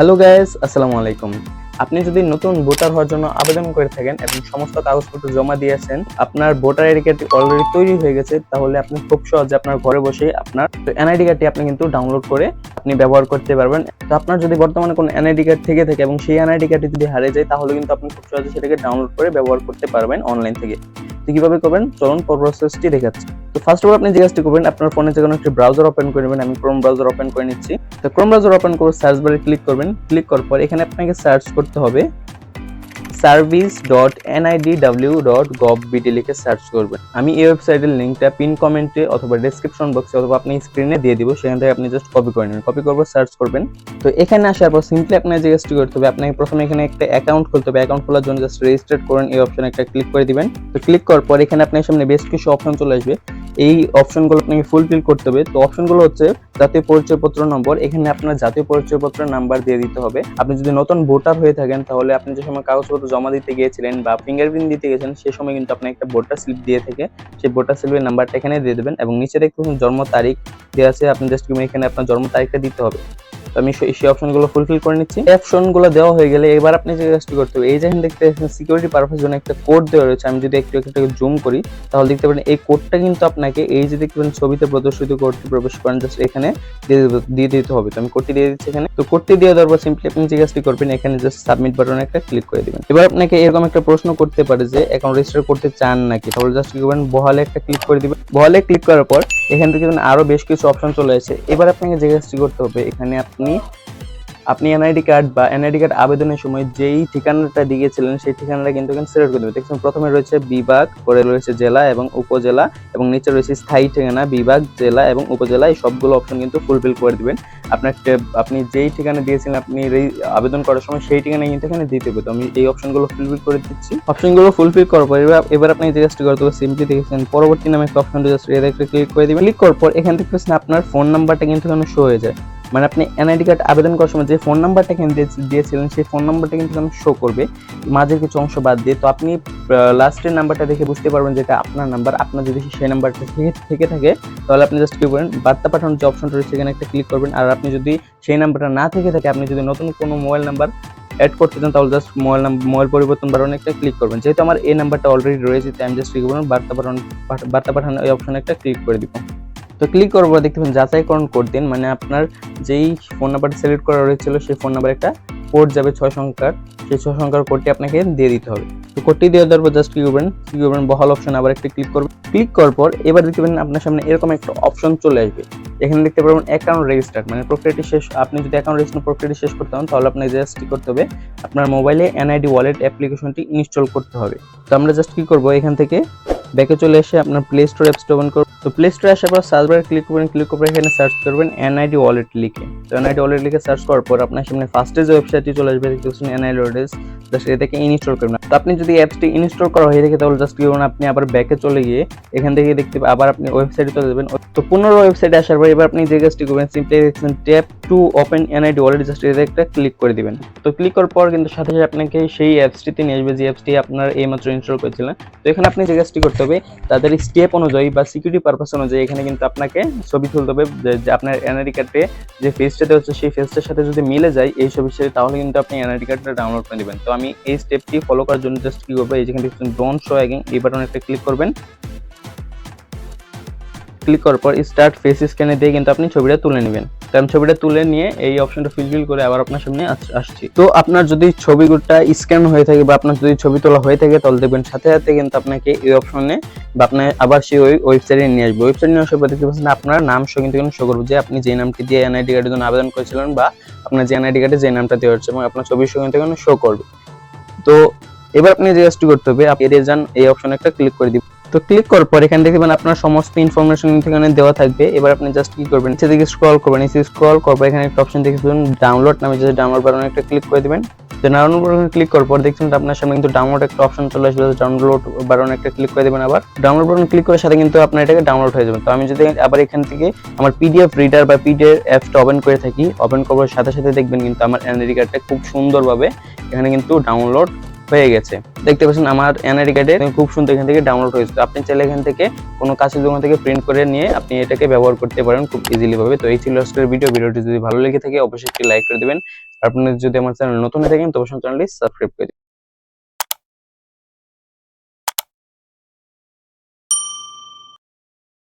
Hello guys, আসসালামু আলাইকুম। আপনি যদি নতুন ভোটার হওয়ার জন্য আবেদন করে থাকেন এবং সমস্ত কাগজপত্র জমা দিয়েছেন, আপনার ভোটার আইডি কার্ডটি অলরেডি তৈরি হয়ে গেছে, তাহলে আপনি খুব সহজে আপনার ঘরে বসে আপনার এনআইডি কার্ডটি আপনি কিন্তু ডাউনলোড করে আপনি ব্যবহার করতে পারবেন। তো আপনার যদি বর্তমানে কোনো এনআইডি কার্ড থেকে থাকে এবং সেই এনআইডি কার্ডটি যদি হারিয়ে যায়, তাহলে কিন্তু আপনি খুব সহজে সেটাকে ডাউনলোড করে ব্যবহার করতে পারবেন অনলাইন থেকে। তো কিভাবে করবেন চলুন প্রসেসটি দেখাচ্ছি। তো ফার্স্ট অফ অল আপনি যে কাজটি করবেন, আপনার ফোনে যে কোনো একটি ব্রাউজার ওপেন করে নেবেন। আমি ক্রোম ব্রাউজার ওপেন করে নিচ্ছি। তো ক্রোম ব্রাউজার ওপেন করে সার্চ বারে ক্লিক করবেন। ক্লিক করার পর এখানে আপনাকে সার্চ করতে হবে service.nidw.gov.bd লিখে সার্চ করবেন। আমি এই ওয়েবসাইটের লিংকটা পিন কমেন্টে অথবা ডেসক্রিপশন বক্সে অথবা আপনি স্ক্রিনে দিয়ে দিব, সেখান থেকে আপনি জাস্ট কপি করে নেবেন। কপি করবো, সার্চ করবেন। তো এখানে আসার পর সিম্পলি আপনার যে কাজটি করতে হবে, আপনাকে প্রথমে এখানে একটা অ্যাকাউন্ট খুলতে হবে। অ্যাকাউন্ট খোলার জন্য জাস্ট রেজিস্টার করেন এই অপশনে একটা ক্লিক করে দিবেন। তো ক্লিক করার পর এখানে আপনার সামনে বেশ কিছু অপশন চলে আসবে। এই অপশনগুলো আপনাকে ফুলফিল করতে হবে। তো অপশনগুলো হচ্ছে জাতীয় পরিচয়পত্র নম্বর। এখানে আপনার জাতীয় পরিচয়পত্রের নাম্বার দিয়ে দিতে হবে। আপনি যদি নতুন ভোটার হয়ে থাকেন, তাহলে আপনি যে সময় কাগজপত্র জমা দিতে গিয়েছিলেন বা ফিঙ্গারপ্রিন্ট দিতে গেছেন, সেই সময় কিন্তু আপনি একটা ভোটার স্লিপ দিয়ে থাকে, সেই ভোটার স্লিপের নাম্বারটা এখানে দিয়ে দেবেন এবং নিচে দেখতে জন্ম তারিখ দেওয়া আছে, আপনি জাস্ট এখানে আপনার জন্ম তারিখটা দিতে হবে। তো আমি সেই অপশনগুলো ফুলফিল করে নিচ্ছি। এই অপশনগুলো দেওয়া হয়ে গেলে এবার আপনি যে কাজটি করতে হবে, এই যে এখানে দেখতে পাচ্ছেন সিকিউরিটি পারপাস জন্য একটা কোড দেওয়া রয়েছে। আমি যদি একটু জুম করি, তাহলে দেখতে পারেন এই কোডটা কিন্তু আপনাকে এই যে দেখতে পাচ্ছেন ছবিতে প্রদর্শিত কোডটি প্রবেশ করেন, জাস্ট এখানে দিয়ে দিতে হবে। তো আমি কোডটি দিয়ে দিচ্ছি এখানে। তো কোডটি দিয়ে দেওয়ার পর সিম্পলি আপনি যে কাজটি করবেন, এখানে জাস্ট সাবমিট বাটনে একটা ক্লিক করে দিবেন। এবার আপনাকে এরকম একটা প্রশ্ন করতে পারে যে অ্যাকাউন্ট রেজিস্টার করতে চান নাকি, তাহলে জাস্ট কি করবেন, বহালে একটা ক্লিক করে দিবেন। বহালে ক্লিক করার পর এখান থেকে আরো বেশ কিছু অপশন চলে আসে। এবার আপনাকে যে কাজটি করতে হবে, এখানে আপনি এনআইডি কার্ড বা এনআইডি কার্ড আবেদনের সময় যেই ঠিকানাটা দিয়েছিলেন, সেই ঠিকানাটা কিন্তু এখানে সিলেক্ট করে দেবেন। দেখছেন প্রথমে রয়েছে বিভাগ, পরে রয়েছে জেলা এবং উপজেলা, এবং নিচে রয়েছে স্থায়ী ঠিকানা, বিভাগ, জেলা এবং উপজেলা। এই সবগুলো অপশন কিন্তু ফুলফিল করে দিবেন। আপনি যেই ঠিকানা দিয়েছিলেন আপনি আবেদন করার সময়, সেই ঠিকানা কিন্তু এখানে দিতে হবে। তো আমি এই অপশনগুলো ফুলফিল করে দিচ্ছি। অপশনগুলো ফুলফিল করার পর এবার আপনি যে কাজটি করতে হবে, সিম্পলি দেখেছেন পরবর্তী নামে একটা অপশন জাস্ট একটা ক্লিক করে দিবেন। ক্লিক করার পর এখান থেকে আপনার ফোন নাম্বারটা কিন্তু এখানে শো হয়ে যায়। মানে আপনি এনআইডি কার্ড আবেদন করার সময় যে ফোন নাম্বারটা এখানে দিয়েছিলেন, সেই ফোন নাম্বারটা কিন্তু শো করবে মাঝের কিছু অংশ বাদ দিয়ে। তো আপনি লাস্টের নাম্বারটা দেখে বুঝতে পারবেন যেটা আপনার নাম্বার। আপনার যদি সেই নাম্বারটা থেকে থাকে, তাহলে আপনি জাস্ট কি করবেন, বার্তা পাঠানোর যে অপশনটা রয়েছে এখানে একটা ক্লিক করবেন। আর আপনি যদি সেই নাম্বারটা না থেকে থাকে, আপনি যদি নতুন কোনো মোবাইল নাম্বার অ্যাড করতে চান, তাহলে জাস্ট মোবাইল পরিবর্তন বাটনে একটা ক্লিক করবেন। যেহেতু আমার এই নাম্বারটা অলরেডি রয়েছে, তাই আমি জাস্ট কি করবেন, বার্তা পাঠানো এই অপশনে একটা ক্লিক করে দিব। তো ক্লিক করার পর দেখতে পাবেন যাচাইকরণ কোড দিন, মানে আপনার যেই ফোন নাম্বারটা সিলেক্ট করা হয়েছিল সেই ফোন নাম্বার একটা কোড যাবে 6 সংখ্যার, সেই 6 সংখ্যার কোডটি আপনাকে দিয়ে দিতে হবে। তো কোডটি দিয়ে দেওয়ার পর জাস্ট কি করবেন, বহাল অপশন আবার একটা ক্লিক করবেন। ক্লিক করার পর এবার দেখতে পাবেন আপনার সামনে এরকম একটা অপশন চলে আসবে। এখানে দেখতে পাবেন অ্যাকাউন্ট রেজিস্টার, মানে প্রক্রিয়াটি শেষ। আপনি যদি অ্যাকাউন্ট রেজিস্টার প্রক্রিয়াটি শেষ করতে হন, তাহলে আপনাকে জাস্ট কি করতে হবে, আপনার মোবাইলে এনআইডি ওয়ালেট অ্যাপ্লিকেশনটি ইনস্টল করতে হবে। তো আমরা জাস্ট কি করব, এখান থেকে ব্যাকে চলে এসে আপনার প্লে স্টোর অ্যাপসটা ওপেন করব। তো প্লে স্টোরে আসার পর সার্চ বারে ক্লিক করবেন। ক্লিক করে এখানে সার্চ করবেন এনআইডি ওয়ালেট লিখে। তো এনআইডি ওয়ালেট লিখে সার্চ করার পর আপনার সামনে ফার্স্টে যে ওয়েবসাইটটি চলে আসবে, দেখছেন এনআইডি ওয়ালেট, জাস্ট এটাকে ইনস্টল করবেন। তো আপনি যদি অ্যাপসটি ইনস্টল করা হয়ে থাকে, তাহলে জাস্ট কি করবেন, আপনি আবার ব্যাকে চলে গিয়ে এখান থেকে আবার আপনি ওয়েবসাইটে চলে যাবেন। তো পুনরায় ওয়েবসাইটে আসার পর এবার আপনি যে কাজটি করবেন, সিম্পলি দেখছেন tap to open NID wallet, just এটা একটা ক্লিক করে দিবেন। তো ক্লিক করার পর কিন্তু সাথে সাথে আপনাকে সেই অ্যাপসটিতে নিয়ে আসবে, যে অ্যাপসটি আপনার এইমাত্র ইনস্টল করেছিলেন। তো এখানে আপনি যে কাজটি করতে হবে, তাদের স্টেপ অনুযায়ী বা সিকিউরিটি পারপাস অনুযায়ী এখানে কিন্তু আপনাকে ছবি তুলতে হবে, যে আপনার এনআইডি কার্ডে যে ফেসটাতে হচ্ছে সেই ফেসটার সাথে যদি মিলে যায় এই ছবির সাথে, তাহলে কিন্তু আপনি এনআইডি কার্ডটা ডাউনলোড করে নেবেন। তো আমি এই স্টেপটি ফলো করার জন্য জাস্ট কি করবো, এই যেখানে দেখছেন ডোন্ট শো অ্যাগেইন, এই বাটনে একটা ক্লিক করবেন। ক্লিক করার পর স্টার্ট ফেস স্ক্যানে দিয়ে কিন্তু আপনি ছবিটা তুলে নেবেন। তো আমি ছবিটা তুলে নিয়ে এই অপশনটা ফিল করে আবার আপনার সামনে আসছি। তো আপনার যদি ছবিটা স্ক্যান হয়ে থাকে বা আপনার যদি ছবি তোলা হয়ে থাকে, তাহলে দেখবেন সাথে সাথে কিন্তু আপনাকে এই অপশনে বা আপনার আবার সেই ওয়েবসাইটে নিয়ে আসবে। ওয়েবসাইট নিয়ে আসার পর দেখতে পাচ্ছেন আপনার নাম শো কিন্তু শো করবে, যে আপনি যে নামটি দিয়ে এনআইডি কার্ডের জন্য আবেদন করেছিলেন বা আপনার যে এনআইডি কার্ডে যে নামটা দেওয়া হচ্ছে, এবং আপনার ছবির সঙ্গে কিন্তু শো করবে। তো এবার আপনি যে কাজটি করতে হবে, আপনি এড়িয়ে যান, এই অপশনে একটা ক্লিক করে দিবেন। তো ক্লিক করার পর এখানে দেখবেন আপনার সমস্ত ইনফরমেশন এখানে দেওয়া থাকবে। এবার আপনি জাস্ট কি করবেন, নিচে দিকে স্ক্রল করবেন। নিচে স্ক্রল করার পর এখানে একটা অপশন দেখবেন ডাউনলোড নামে, যে ডাউনলোড বাটনে একটা ক্লিক করে দিবেন। তো ডাউনলোড বাটনে ক্লিক করার পর দেখছেন আপনার সামনে কিন্তু ডাউনলোড একটা অপশন চলে আসবে, ডাউনলোড বাটনে একটা ক্লিক করে দিবেন। আবার ডাউনলোড বাটনে ক্লিক করার সাথে কিন্তু আপনার এটাকে ডাউনলোড হয়ে যাবে। তো আমি যদি আবার এখান থেকে আমার পিডিএফ রিডার বা পিডিএফ অ্যাপসটা ওপেন করে থাকি, ওপেন করার সাথে সাথে দেখবেন কিন্তু আমার এনআইডি কার্ডটা খুব সুন্দরভাবে এখানে কিন্তু ডাউনলোড হয়ে গেছে। দেখতে পাচ্ছেন আমার এনআইডি কার্ডে খুব সুন্দর এখান থেকে ডাউনলোড হয়েছে। তো আপনি চাইলে এখান থেকে কোনো কাছের দোকান থেকে প্রিন্ট করে নিয়ে আপনি এটাকে ব্যবহার করতে পারেন খুব ইজিলি ভাবে। তো এই ছিল আজকের ভিডিওটি যদি ভালো লেগে থাকে অবশ্যই একটি লাইক করে দিবেন। আপনারা যদি আমার চ্যানেল নতুন হয়ে থাকেন তবে চ্যানেলটি সাবস্ক্রাইব করে